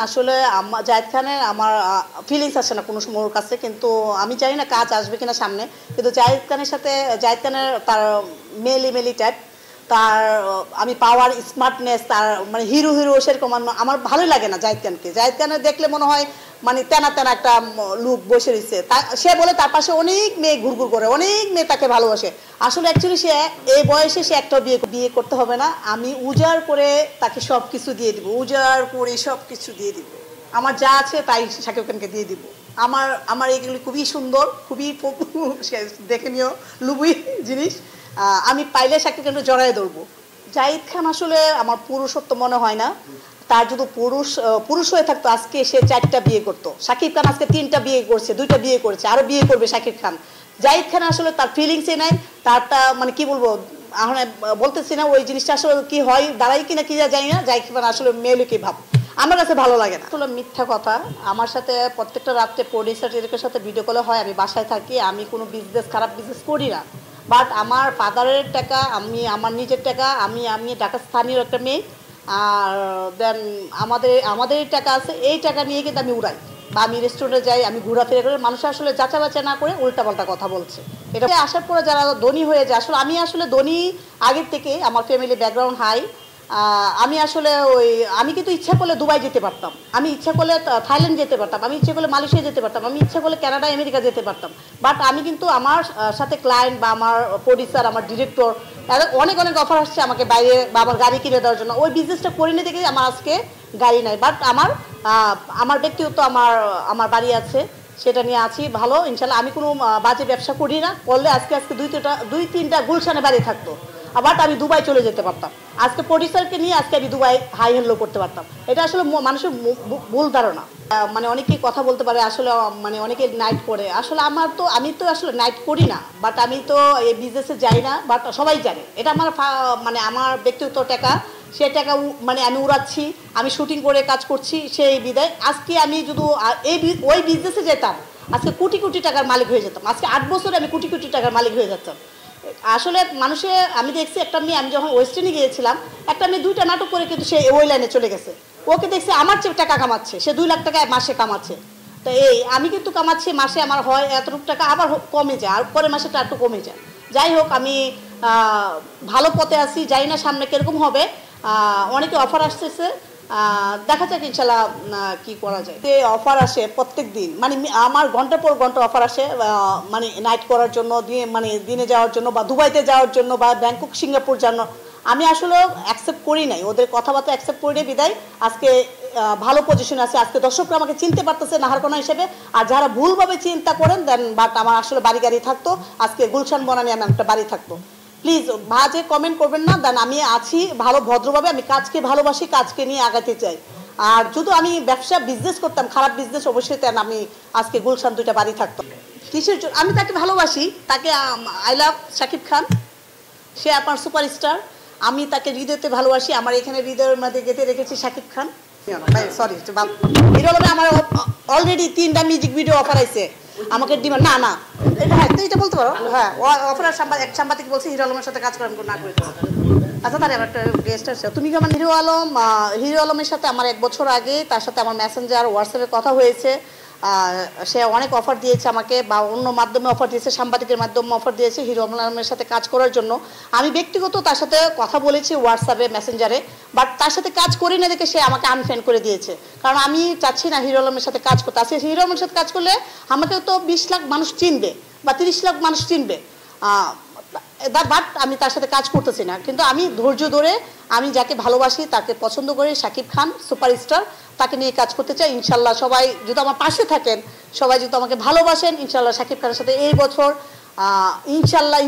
আসলে জায়েদ খানের আমার ফিলিংস আসে না কোনো সময় ওর কাছে, কিন্তু আমি জানি না কাজ আসবে কিনা সামনে। কিন্তু জায়েদ খানের তার মেলি টাইপ, তার আমি পাওয়ার স্মার্টনেস, তার মানে হিরো সেরকম আমার ভালোই লাগে না। জায়েদ খানের দেখলে মনে হয় মানে তেনা একটা লুক বসে রয়েছে। সে বলে তার পাশে অনেক মেয়ে ঘুরঘুর করে, অনেক মেয়ে তাকে ভালোবাসে। আসলে অ্যাকচুয়ালি সে এই বয়সে সে একটা বিয়ে করতে হবে না। আমি উজাড় করে তাকে সব কিছু দিয়ে দিব, উজাড় করে সব কিছু দিয়ে দিব। আমার যা আছে তাই শাকিব খানকে দিয়ে দিব। আমার এগুলি খুবই সুন্দর, খুবই দেখে নিও লুবি জিনিস। আমি পাইলে শাকিব খানকে জড়াই ধরবো। জায়েদ খান আসলে আমার পুরুষত্ব মনে হয় না। তার যদি পুরুষ হয়ে থাকতো আজকে সে 4টা বিয়ে করতো। শাকিব খান আজকে 3টা বিয়ে করছে, 2টা বিয়ে করেছে, আরো বিয়ে করবে শাকিব খান। জায়েদ খান আসলে তার ফিলিংসে নাই, তারটা মানে কি বলবো এখন বলতেছি না ওই জিনিসটা আসলে কি হয় দাঁড়াই কিনা কি জানি না। জায়েদ খান আসলে মেয়েলুকি ভাব আমার কাছে ভালো লাগে না। আসলে মিথ্যা কথা। আমার সাথে প্রত্যেকটা রাত্রে প্রোডিউসারের সাথে ভিডিও কলে হয়। আমি বাসায় থাকি, আমি কোনো খারাপ বিজনেস করি না। বাট আমার ফাদারের টাকা, আমার নিজের টাকা, আমি ঢাকা স্থানীয় একটা মেয়ে, আর দেন আমাদের টাকা আছে, এই টাকা নিয়ে কিন্তু আমি উড়াই বা আমি রেস্টুরেন্টে যাই, আমি ঘোরাফেরা করে। মানুষ আসলে যাচাই না করে উল্টাপাল্টা কথা বলছে। এটা আসার পরে যারা ধনী হয়ে যায়, আসলে আমি আসলে ধনী আগের থেকে, আমার ফ্যামিলি ব্যাকগ্রাউন্ড হাই। আমি কিন্তু ইচ্ছা করলে দুবাই যেতে পারতাম, আমি ইচ্ছা করলে থাইল্যান্ড যেতে পারতাম, আমি ইচ্ছা করলে মালয়েশিয়া যেতে পারতাম, আমি ইচ্ছা করলে কানাডা আমেরিকা যেতে পারতাম। বাট আমি কিন্তু আমার সাথে ক্লায়েন্ট বা আমার প্রডিউসার, আমার ডিরেক্টর অনেক অফার আসছে আমাকে বাইরে বা আমার গাড়ি কিনে দেওয়ার জন্য। ওই বিজনেসটা করে নিতে গিয়ে আমার আজকে গাড়ি নাই। বাট আমার ব্যক্তিগত আমার বাড়ি আছে, সেটা নিয়ে আছি ভালো ইনশাল্লাহ। আমি কোনো বাজে ব্যবসা করি না। করলে আজকে 2-3টা গুলশানে বাড়ি থাকতো, আবার আমি দুবাই চলে যেতে পারতাম। আজকে প্রডিউসারকে নিয়ে আজকে আমি দুবাই হাই হ্যালো করতে পারতাম। এটা আসলে মানুষের ভুল ধারণা। মানে অনেকেই কথা বলতে পারে আসলে, মানে অনেকে নাইট করে। আসলে আমি তো আসলে নাইট করি না, বাট আমি তো এই বিজনেসে যাই না। বাট সবাই জানে এটা আমার ব্যক্তিগত টাকা। সে টাকা মানে আমি উড়াচ্ছি, আমি শুটিং করে কাজ করছি, সেই বিদায়। আজকে আমি যদি ওই বিজনেসে যেতাম, আজকে কোটি টাকার মালিক হয়ে যেতাম। আজকে 8 বছরে আমি কোটি টাকার মালিক হয়ে যেতাম। আসলে আমি দেখছি একটা মেয়ে, আমি যখন ওয়েস্টার্নে গিয়েছিলাম, একটা মেয়ে 2টা নাটক করে কিন্তু সে ওই লাইনে চলে গেছে। ওকে দেখছি আমার চেয়ে টাকা কামাচ্ছে, সে 2 লাখ টাকা মাসে কামাচ্ছে। তো আমি কিন্তু কামাচ্ছি মাসে, আমার হয় এতটুকু টাকা, আবার কমে যায়, আর পরের মাসেটা একটু কমে যায়। যাই হোক, আমি ভালো পথে আছি, যাই না সামনে কিরকম হবে। অনেকে অফার আসতেছে, দেখা যাক ইনশাল্লাহ কি করা যায়। অফার আসে প্রত্যেক দিন, মানে আমার ঘন্টার পর ঘন্টা অফার আসে, মানে নাইট করার জন্য, দিনে যাওয়ার জন্য, বা দুবাইতে যাওয়ার জন্য, বা ব্যাংকক সিঙ্গাপুর জন্য। আমি আসলে অ্যাকসেপ্ট করি নাই, ওদের কথাবার্তা অ্যাকসেপ্ট করি বিদায় আজকে ভালো পজিশনে আছে। আজকে দর্শকরা আমাকে চিনতে পারতেছে নাহারকোনা হিসেবে। আর যারা ভুলভাবে চিন্তা করেন দেন, বাট আমার আসলে বাড়ি গাড়ি থাকতো, আজকে গুলশান বনানি আমি একটা বাড়ি থাকতো। প্লিজ বাজে কমেন্ট করবেন না। দেন আমি আছি ভালো ভদ্রভাবে, আমি কাজকে ভালোবাসি, কাজকে নিয়ে আগাতে চাই। আর যদি আমি বিজনেস করতাম, খারাপ বিজনেস, অবশ্যই তেন আমি আজকে গুলশান 2টা বাড়ি থাকতাম। কিসের জন্য? আমি তাকে ভালোবাসি, তাকে আই লাভ শাকিব খান। সে আমার সুপারস্টার, আমি তাকে হৃদয়তে ভালোবাসি। আমার এখানে হৃদয়ের মধ্যে গেঁথে রেখেছি শাকিব খান। সরি, হিরো আলমে আমার অলরেডি 3টা মিউজিক ভিডিও অফার আছে আমাকে ডিমান্ড। না হ্যাঁ, তো এটা বলতে পারো। হ্যাঁ, অফার এক সাংবাদিক বলছে হিরো আলমের সাথে কাজ করেন না করে। আচ্ছা, তার একটা গেস্ট আছে। তুমি কেমন? হিরো আলমের সাথে আমার 1 বছর আগে তার সাথে আমার মেসেঞ্জার হোয়াটসঅ্যাপে কথা হয়েছে। সে অনেক অফার দিয়েছে আমাকে, বা অন্য মাধ্যমে অফার দিয়েছে, সাংবাদিকের মাধ্যমে অফার দিয়েছে হিরো আলমের সাথে কাজ করার জন্য। আমি ব্যক্তিগত তার সাথে কথা বলেছি হোয়াটসঅ্যাপে, মেসেঞ্জারে, বাট তার সাথে কাজ করি না দেখে সে আমাকে আনফ্রেন্ড করে দিয়েছে। কারণ আমি চাচ্ছি না হিরো আলমের সাথে কাজ করতে। আজকে হিরো আলমের সাথে কাজ করলে আমাকে তো 20 লাখ মানুষ চিনবে বা 30 লাখ মানুষ চিনবে, বাট আমি তার সাথে কাজ করতেছি না। কিন্তু আমি ধৈর্য ধরে, আমি যাকে ভালোবাসি, তাকে পছন্দ করি, শাকিব খান সুপারস্টার, তাকে নিয়ে কাজ করতে চাই। ইনশাল্লাহ সবাই যদি আমার পাশে থাকেন, সবাই যদি আমাকে ভালোবাসেন, ইনশাল্লাহ শাকিব খানের সাথে এই বছর ইনশাল্লাহ